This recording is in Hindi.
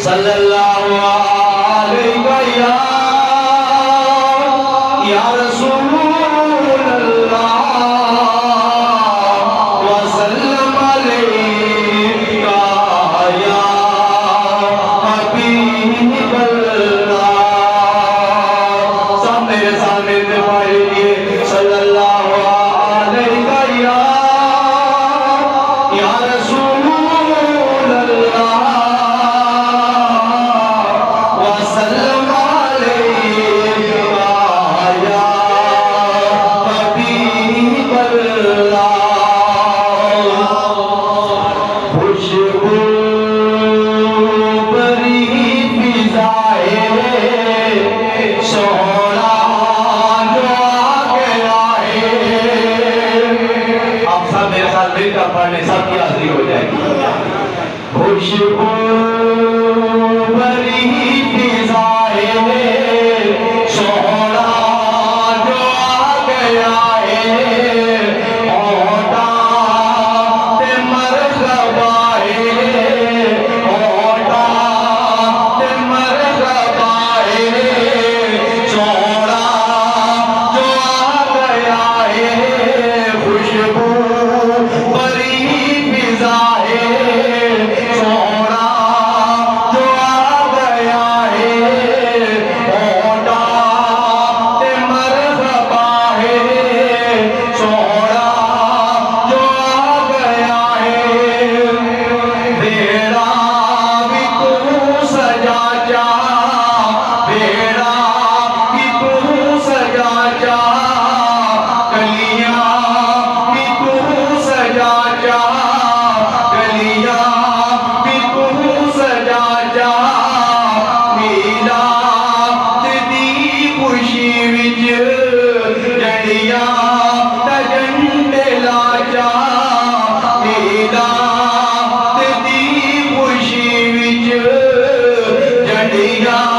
सल्लल्लाहु अलैहि या रसूलल्लाह व सल्लम अलैका या हबीबल्लाह। सब मेरे सामने में पढ़िए सल्लल्लाहु अलैहि या रसूलल्लाह व सल्लम अलैका या हबीबल्लाह। खुशबू भरी फिज़ाएं सोहरा जो आ गया है। आप सब मेरे साथ मिलकर पढ़ने, सबकी हाजिरी हो जाएगी। खुशबू भरी फिज़ाएं सोहरा जो आ गया है। होठा ते मरहबा है, होठा ते मरहबा है। सोहरा जो आ गया है। खुशबू भरी फिज़ाएं सोहरा जो आ गया है। होठा ते मरहबा है। सोहरा जो आ गया है। बेड़ा भी तू सजा जा, बेड़ा भी तू सजा जा, कलियां भी तू सजा जा, कलियां भी तू सजा जा। मीलाद दी खुशी विच जड़ियां ते झंडे ला जा। मीलाद दी खुशी विच जड़ियां